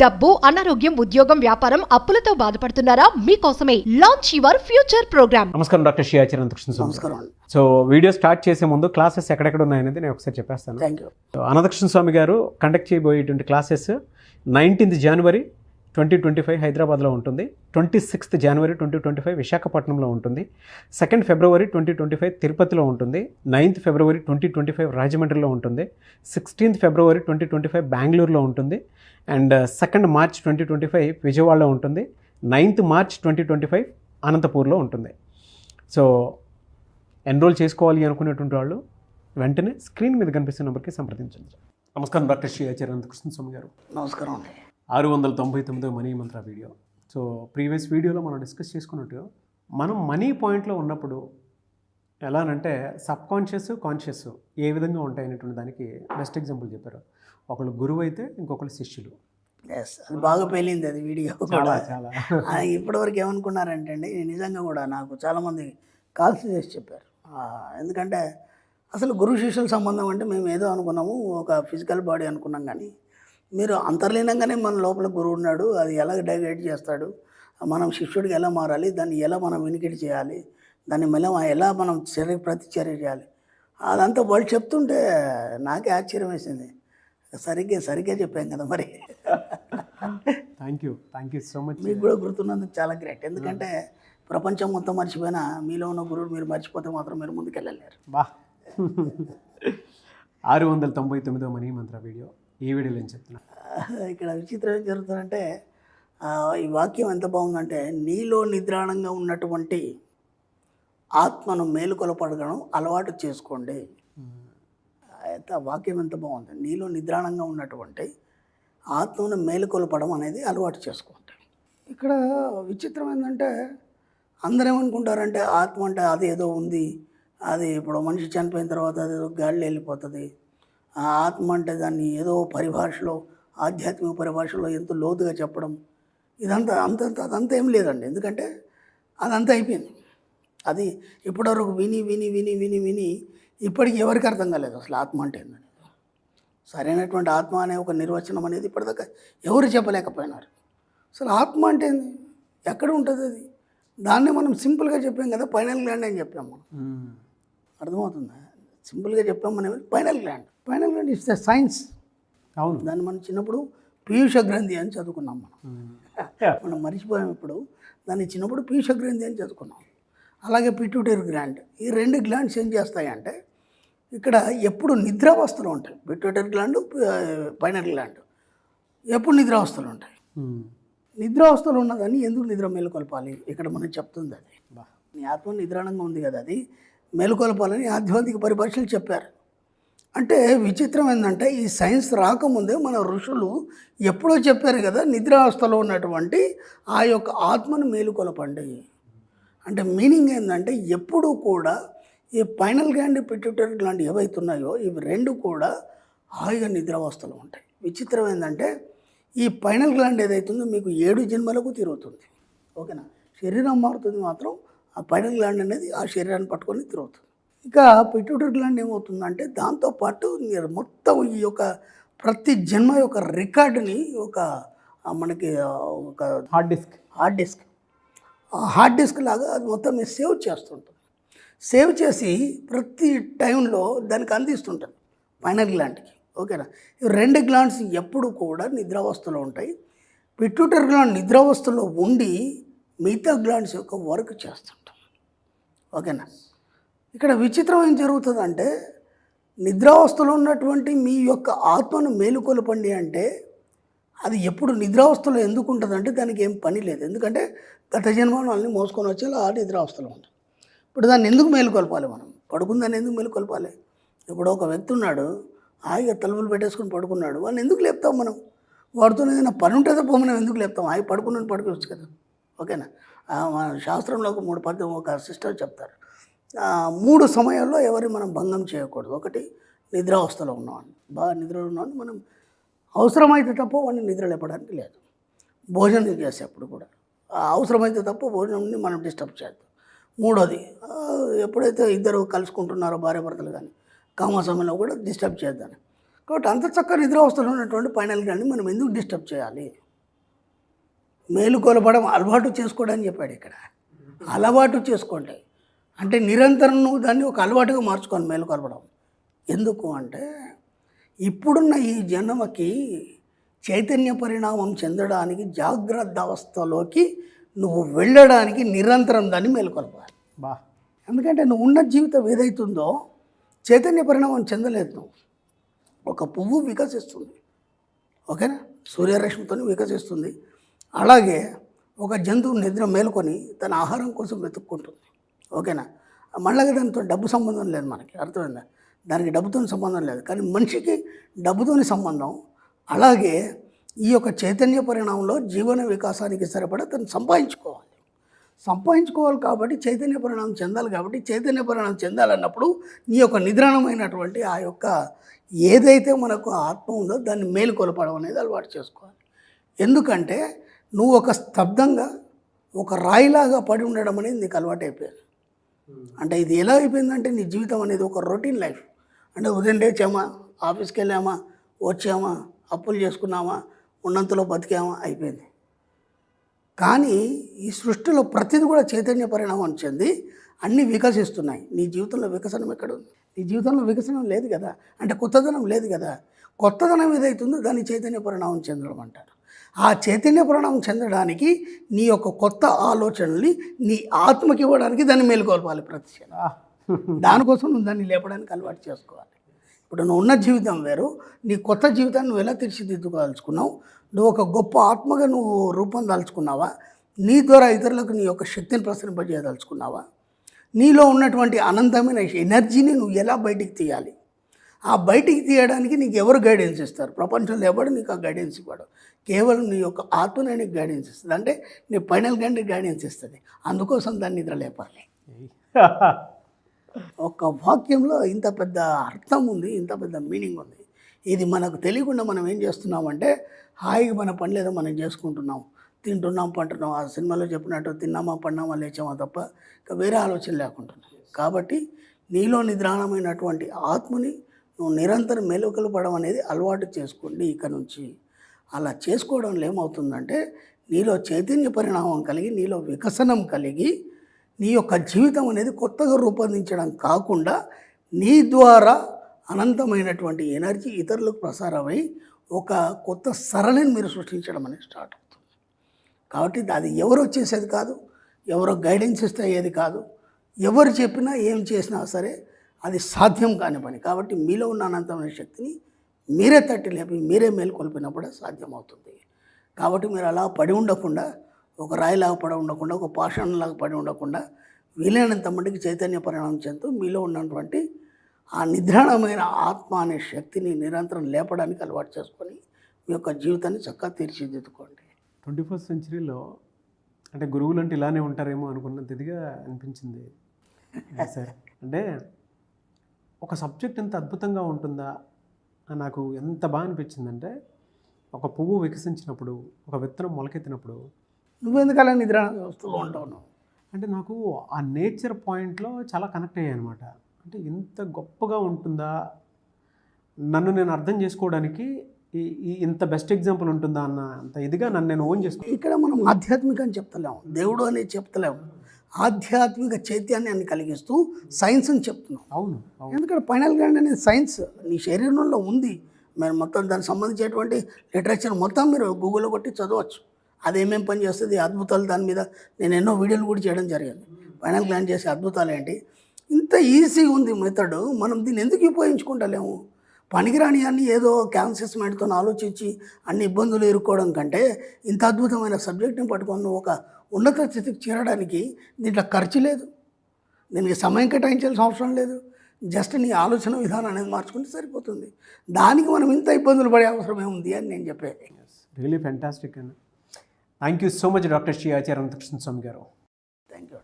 డబ్బు, అనారోగ్యం, ఉద్యోగం, వ్యాపారం, అప్పులతో బాధపడుతున్నారా? మీకోసమే లాంచ్ యువర్ ఫ్యూచర్ ప్రోగ్రామ్. నమస్కారం డాక్టర్ శ్రీ అనంతకృష్ణ. నమస్కారం. సో వీడియో స్టార్ట్ చేసే ముందు క్లాసెస్ ఎక్కడెక్కడ ఉన్నాయనేది నేను ఒకసారి చెప్పేస్తాను. Thank you. అనంతకృష్ణ స్వామి గారు కండక్ట్ చేయబోయేటువంటి క్లాసెస్ 19th January 2025 హైదరాబాద్లో ఉంటుంది, 26th January 2025 విశాఖపట్నంలో ఉంటుంది, 2nd February 2025 తిరుపతిలో ఉంటుంది, 9th February 2025 రాజమండ్రిలో ఉంటుంది, 16th February 2025 బెంగళూరులో ఉంటుంది, అండ్ 2nd March 2025 విజయవాడలో ఉంటుంది, 9th March 2025 అనంతపూర్లో ఉంటుంది. సో ఎన్రోల్ చేసుకోవాలి అనుకునేటువంటి వాళ్ళు వెంటనే స్క్రీన్ మీద కనిపిస్తున్న నెంబర్కి సంప్రదించండి. నమస్కారం డాక్టర్ శ్రీ అనంతకృష్ణ స్వామి గారు. నమస్కారం అండి. 699 మనీ మంత్ర వీడియో. సో ప్రీవియస్ వీడియోలో మనం డిస్కస్ చేసుకున్నట్టు మనం మనీ పాయింట్లో ఉన్నప్పుడు ఎలానంటే సబ్ కాన్షియస్, కాన్షియస్ ఏ విధంగా ఉంటాయనేటువంటి దానికి బెస్ట్ ఎగ్జాంపుల్ చెప్పారు. ఒకళ్ళు గురువు అయితే ఇంకొకళ్ళు శిష్యులు. ఎస్, అది బాగా పేలింది అది వీడియో చాలా కూడా. చాలా ఇప్పటివరకు ఏమనుకున్నారంటే అండి, నిజంగా కూడా నాకు చాలామంది కాల్స్ చేసి చెప్పారు. ఎందుకంటే అసలు గురు శిష్యుల సంబంధం అంటే మేము ఏదో అనుకున్నాము, ఒక ఫిజికల్ బాడీ అనుకున్నాం. కానీ మీరు అంతర్లీనంగానే మన లోపల గురువు ఉన్నాడు, అది ఎలా డైగైడ్ చేస్తాడు, మనం శిష్యుడికి ఎలా మారాలి, దాన్ని ఎలా మనం వినికిడి చేయాలి, దాన్ని మళ్ళీ ఎలా మనం ప్రతిచర్య చేయాలి, అదంతా వాళ్ళు చెప్తుంటే నాకే ఆశ్చర్యం వేసింది. సరిగ్గా చెప్పాం కదా మరి. Thank you so much. మీకు కూడా గుర్తున్నందుకు చాలా గ్రేట్. ఎందుకంటే ప్రపంచం మొత్తం మర్చిపోయినా మీలో ఉన్న గురువుడు మీరు మర్చిపోతే మాత్రం మీరు ముందుకెళ్ళలేరు. బా 699 మనీ మంత్ర వీడియో. ఈ వీడియోలో ఏం చెప్తున్నా, ఇక్కడ విచిత్రం ఏం జరుగుతుందంటే, ఈ వాక్యం ఎంత బాగుందంటే, నీలో నిద్రాణంగా ఉన్నటువంటి ఆత్మను మేలుకొలపడగడం అలవాటు చేసుకోండి. అయితే ఆ వాక్యం ఎంత బాగుంది. నీలో నిద్రాణంగా ఉన్నటువంటి ఆత్మను మేలుకొలపడం అనేది అలవాటు చేసుకోండి. ఇక్కడ విచిత్రం ఏంటంటే, అందరూ ఏమనుకుంటారంటే ఆత్మ అంటే అది ఏదో ఉంది, అది ఇప్పుడు మనిషి చనిపోయిన తర్వాత అది ఏదో గాలిలో వెళ్ళిపోతుంది, ఆ ఆత్మ అంటే దాన్ని ఏదో పరిభాషలో, ఆధ్యాత్మిక పరిభాషలో ఎంతో లోతుగా చెప్పడం, అదంతా ఏం లేదండి. ఎందుకంటే అదంతా అయిపోయింది. అది ఇప్పటివరకు విని విని విని విని విని ఇప్పటికి ఎవరికి అర్థం కాలేదు అసలు ఆత్మ అంటే ఏంటనేది. సరైనటువంటి ఆత్మ అనే ఒక నిర్వచనం అనేది ఇప్పటిదాకా ఎవరు చెప్పలేకపోయినారు. అసలు ఆత్మ అంటే ఏంది, ఎక్కడ ఉంటుంది అది? దాన్ని మనం సింపుల్గా చెప్పాం కదా, పైనల్ గ్లాండ్ అని చెప్పాం మనం. అర్థమవుతుందా? సింపుల్గా చెప్పాం మనం, final gland is the science. అవును, దాన్ని మనం చిన్నప్పుడు పీయూష గ్రంథి అని చదువుకున్నాం. మనం మర్చిపోయాం. ఇప్పుడు దాన్ని చిన్నప్పుడు పీయూష గ్రంథి అని చదువుకున్నాం. అలాగే పిట్యూటరీ గ్లాండ్, ఈ 2 గ్లాండ్స్ ఏం చేస్తాయంటే ఇక్కడ ఎప్పుడు నిద్రావస్థలు ఉంటాయి. పిట్యూటరీ గ్లాండ్, పైనల్ గ్లాండ్ ఎప్పుడు నిద్రావస్థలు ఉంటాయి. నిద్రావస్థలు ఉన్నదాన్ని ఎందుకు నిద్ర మేలుకొల్పాలి ఇక్కడ మనం చెప్తుంది. అది నీ ఆత్మ నిద్రాణంగా ఉంది కదా, అది మేలుకొల్పాలని ఆధ్యాత్మిక పరిభాషలు చెప్పారు. అంటే విచిత్రం ఏంటంటే, ఈ సైన్స్ రాకముందే మన ఋషులు ఎప్పుడో చెప్పారు కదా, నిద్రావస్థలో ఉన్నటువంటి ఆ యొక్క ఆత్మను మేలుకొలపండి. అంటే మీనింగ్ ఏంటంటే, ఎప్పుడు కూడా ఈ పైనల్ గ్లాండ్, పిట్యూటరీ గ్లాండ్ ఏవైతున్నాయో ఇవి 2 కూడా హాయిగా నిద్రావస్థలో ఉంటాయి. విచిత్రం ఏంటంటే, ఈ పైనల్ గ్లాండ్ ఏదైతుందో మీకు 7 జన్మలకు తిరుగుతుంది. ఓకేనా? శరీరం మారుతుంది, మాత్రం ఆ పైనల్ గ్లాండ్ అనేది ఆ శరీరాన్ని పట్టుకొని తిరుగుతుంది. ఇక పిట్యూటరీ గ్లాండ్ ఏమవుతుందంటే, దాంతోపాటు మొత్తం ఈ యొక్క ప్రతి జన్మ యొక్క రికార్డుని మనకి ఒక హార్డ్ డిస్క్ లాగా అది మొత్తం సేవ్ చేస్తుంటుంది. సేవ్ చేసి ప్రతి టైంలో దానికి అందిస్తుంటుంది పైనల్ గ్లాండ్కి. ఓకేనా? ఈ 2 గ్లాండ్స్ ఎప్పుడు కూడా నిద్రావస్థలో ఉంటాయి. పిట్యూటరీ గ్లాండ్ నిద్రావస్థలో ఉండి మిగతా గ్లాండ్స్ యొక్క వర్క్ చేస్తుంటాం. ఓకేనా? ఇక్కడ విచిత్రం ఏం జరుగుతుందంటే, నిద్రావస్థలో ఉన్నటువంటి మీ యొక్క ఆత్మను మేలుకొలపండి అంటే అది ఎప్పుడు నిద్రావస్థలో ఎందుకు ఉంటుందంటే దానికి ఏం పని లేదు. ఎందుకంటే గత జన్మను అన్నీ మోసుకొని వచ్చి ఆ నిద్రావస్థలో ఉంటుంది. ఇప్పుడు దాన్ని ఎందుకు మేలుకొల్పాలి? మనం పడుకుందాన్ని ఎందుకు మేలుకొల్పాలి? ఇప్పుడు ఒక వ్యక్తి ఉన్నాడు, హాయిగా తలుపులు పెట్టేసుకుని పడుకున్నాడు, వాడిని ఎందుకు లేపుతాం మనం? వాడితో ఏదైనా పని ఉంటే తప్ప మనం ఎందుకు లేపుతాం? హాయి పడుకున్నాను పడుకోవచ్చు కదా. ఓకేనా? మన శాస్త్రంలో ఒక సిస్టర్ చెప్తారు, 3 సమయాల్లో ఎవరిని మనం భంగం చేయకూడదు. ఒకటి, నిద్రావస్థలో ఉన్నవాడిని, బాగా నిద్రలో ఉన్నవాడిని మనం అవసరమైతే తప్ప వాడిని నిద్ర లేపడానికి లేదు. భోజనం చేసేప్పుడు కూడా అవసరమైతే తప్ప భోజనాన్ని మనం డిస్టర్బ్ చేద్దాం. 3వది, ఎప్పుడైతే ఇద్దరు కలుసుకుంటున్నారో భార్యాభర్తలు కానీ కామ సమయంలో కూడా డిస్టర్బ్ చేద్దాం. కాబట్టి అంత చక్కగా నిద్రావస్థలో ఉన్నటువంటి పైనల్ గ్లాండ్ని మనం ఎందుకు డిస్టర్బ్ చేయాలి? మేలుకొలపడం అలవాటు చేసుకోవడం చెప్పాడు ఇక్కడ. అలవాటు చేసుకోండి అంటే నిరంతరం నువ్వు దాన్ని ఒక అలవాటుగా మార్చుకోండి మేలుకొలపడం. ఎందుకు అంటే ఇప్పుడున్న ఈ జన్మకి చైతన్య పరిణామం చెందడానికి జాగ్రత్త అవస్థలోకి నువ్వు వెళ్ళడానికి నిరంతరం దాన్ని మేలుకొలపాలి. బా ఎందుకంటే నువ్వు ఉన్న జీవితం ఏదైతుందో చైతన్య పరిణామం చెందలేదు. నువ్వు ఒక పువ్వు వికసిస్తుంది, ఓకేనా, సూర్యరశ్మితో వికసిస్తుంది. అలాగే ఒక జంతువు నిద్ర మేలుకొని తన ఆహారం కోసం వెతుక్కుంటుంది, ఓకేనా. మళ్ళీ దానితో డబ్బు సంబంధం లేదు మనకి, అర్థమైందా? దానికి డబ్బుతో సంబంధం లేదు. కానీ మనిషికి డబ్బుతోని సంబంధం. అలాగే ఈ యొక్క చైతన్య పరిణామంలో జీవన వికాసానికి సరిపడా తను సంపాదించుకోవాలి కాబట్టి చైతన్య పరిణామం చెందాలి. కాబట్టి చైతన్య పరిణామం చెందాలన్నప్పుడు నీ యొక్క నిద్రాణమైనటువంటి ఆ యొక్క ఏదైతే మనకు ఆత్మ ఉందో దాన్ని మేలుకొలపడం అనేది అలవాటు చేసుకోవాలి. ఎందుకంటే నువ్వు ఒక స్తబ్దంగా ఒక రాయిలాగా పడి ఉండడం అనేది నీకు అలవాటు అయిపోయింది. అంటే ఇది ఎలా అయిపోయిందంటే నీ జీవితం అనేది ఒక రొటీన్ లైఫ్. అంటే ఉదయం లేచామా, ఆఫీస్కి వెళ్ళామా, వచ్చామా, అప్పులు చేసుకున్నామా, ఉన్నంతలో బతికామా, అయిపోయింది. కానీ ఈ సృష్టిలో ప్రతిదీ కూడా చైతన్య పరిణామం చెంది అన్నీ వికసిస్తున్నాయి. నీ జీవితంలో వికసనం ఎక్కడుంది? నీ జీవితంలో వికసనం లేదు కదా, అంటే కొత్తదనం లేదు కదా. కొత్తదనం ఏదైతుందో దాన్ని చైతన్య పరిణామం చెందడం అంటారు. ఆ చైతన్య పరిణామం చెందడానికి నీ యొక్క కొత్త ఆలోచనల్ని నీ ఆత్మకి ఇవ్వడానికి దాన్ని మేలుకొల్పాలి ప్రతి క్షణం. దానికోసం నువ్వు దాన్ని లేపడానికి అలవాటు చేసుకోవాలి. ఇప్పుడు నువ్వు ఉన్న జీవితం వేరు, నీ కొత్త జీవితాన్ని నువ్వు ఎలా తీర్చిదిద్దుకోదలుచుకున్నావు, నువ్వు ఒక గొప్ప ఆత్మగా నువ్వు రూపం దాల్చుకున్నావా, నీ ద్వారా ఇతరులకు నీ యొక్క శక్తిని ప్రసరింపజేయదలుచుకున్నావా, నీలో ఉన్నటువంటి అనంతమైన ఎనర్జీని నువ్వు ఎలా బయటికి తీయాలి, ఆ బయటికి తీయడానికి నీకు ఎవరు గైడెన్స్ ఇస్తారు? ప్రపంచంలో ఎవడు నీకు ఆ గైడెన్స్ ఇవ్వడు. కేవలం నీ యొక్క ఆత్మనే నీకు గైడెన్స్ ఇస్తుంది. అంటే నీ ఫైనల్ గంటే గైడెన్స్ ఇస్తుంది. అందుకోసం దాన్ని నిద్ర లేపాలి. ఒక వాక్యంలో ఇంత పెద్ద అర్థం ఉంది, ఇంత పెద్ద మీనింగ్ ఉంది. ఇది మనకు తెలియకుండా మనం ఏం చేస్తున్నామంటే హాయిగా మన పని లేదో మనం చేసుకుంటున్నాం, తింటున్నాం, పంటున్నాం. ఆ సినిమాలో చెప్పినట్టు తిన్నామా, పన్నామా, లేచామా తప్ప ఇంకా వేరే ఆలోచన లేకుంటున్నాం. కాబట్టి నీలో నిద్రాణమైనటువంటి ఆత్మని నువ్వు నిరంతరం మెలుకలుపడం అనేది అలవాటు చేసుకోండి ఇక నుంచి. అలా చేసుకోవడంలో ఏమవుతుందంటే నీలో చైతన్య పరిణామం కలిగి, నీలో వికసనం కలిగి, నీ యొక్క జీవితం అనేది కొత్తగా రూపొందించడం కాకుండా నీ ద్వారా అనంతమైనటువంటి ఎనర్జీ ఇతరులకు ప్రసారమై ఒక కొత్త సరళిని మీరు సృష్టించడం అనేది స్టార్ట్ అవుతుంది. కాబట్టి అది ఎవరో చేసేది కాదు, ఎవరో గైడెన్స్ ఇస్తే అయ్యేది కాదు, ఎవరు చెప్పినా ఏం చేసినా సరే అది సాధ్యం కాని పని. కాబట్టి మీలో ఉన్న అనంతమైన శక్తిని మీరే తట్టి లేపి మీరే మేలుకొల్పినప్పుడే సాధ్యమవుతుంది. కాబట్టి మీరు అలా పడి ఉండకుండా, ఒక రాయిలాగా పడి ఉండకుండా, ఒక పాషాణంలాగా పడి ఉండకుండా వీలైనంత మటుకు చైతన్య పరిణామం చెందుతూ మీలో ఉన్నటువంటి ఆ నిద్రాణమైన ఆత్మ అనే శక్తిని నిరంతరం లేపడానికి అలవాటు చేసుకొని మీ యొక్క జీవితాన్ని చక్కగా తీర్చిదిద్దుకోండి. 21st సెంచరీలో అంటే గురువులు అంటే ఇలానే ఉంటారేమో అనుకున్నంత ఇదిగా అనిపించింది సార్. అంటే ఒక సబ్జెక్ట్ ఎంత అద్భుతంగా ఉంటుందా అని నాకు ఎంత బాగా అనిపించిందంటే, ఒక పువ్వు వికసించినప్పుడు, ఒక విత్తనం మొలకెత్తినప్పుడు నువ్వెందుకు అలా నిద్ర వ్యవస్థలో ఉంటావు అంటే నాకు ఆ నేచర్ పాయింట్లో చాలా కనెక్ట్ అయ్యాయి అనమాట. అంటే ఇంత గొప్పగా ఉంటుందా, నన్ను నేను అర్థం చేసుకోవడానికి ఈ ఇంత బెస్ట్ ఎగ్జాంపుల్ ఉంటుందా అన్న అంత ఇదిగా నన్ను నేను ఓన్ చేసుకున్నాను. ఇక్కడ మనం ఆధ్యాత్మిక అని చెప్తలేము, దేవుడు అనేది చెప్తలేము, ఆధ్యాత్మిక చైతన్యాన్ని కలిగిస్తూ సైన్స్ అని చెప్తున్నాం. అవును, ఎందుకంటే ఫైనల్ గ్రాండ్ అనేది సైన్స్ నీ శరీరంలో ఉంది. మీరు మొత్తం దానికి సంబంధించేటువంటి లిటరేచర్ మొత్తం మీరు గూగుల్లో కొట్టి చదవచ్చు. అదేమేం పని చేస్తుంది, అద్భుతాలు, దాని మీద నేను ఎన్నో వీడియోలు కూడా చేయడం జరిగింది. ఫైనల్ గ్రాండ్ చేసే అద్భుతాలు ఏంటి, ఇంత ఈజీ ఉంది మెథడ్. మనం దీన్ని ఎందుకు ఉపయోగించుకుంటలేము? పనికిరాని అన్ని ఏదో క్యాన్సర్స్ మైండ్తో ఆలోచించి అన్ని ఇబ్బందులు ఎదుర్కోవడం కంటే ఇంత అద్భుతమైన సబ్జెక్ట్ని పట్టుకొని ఒక ఉన్నత స్థితికి చేరడానికి దీంట్లో ఖర్చు లేదు, దీనికి సమయం కేటాయించాల్సిన అవసరం లేదు. జస్ట్ నీ ఆలోచన విధానం అనేది మార్చుకుంటే సరిపోతుంది. దానికి మనం ఇంత ఇబ్బందులు పడే అవసరం ఏముంది అని నేను చెప్పేది. రియలీ ఫ్యాంటాస్టిక్ అండి. Thank you so much doctor Shri Acharya Anantakrishna Swami గారు. Thank you.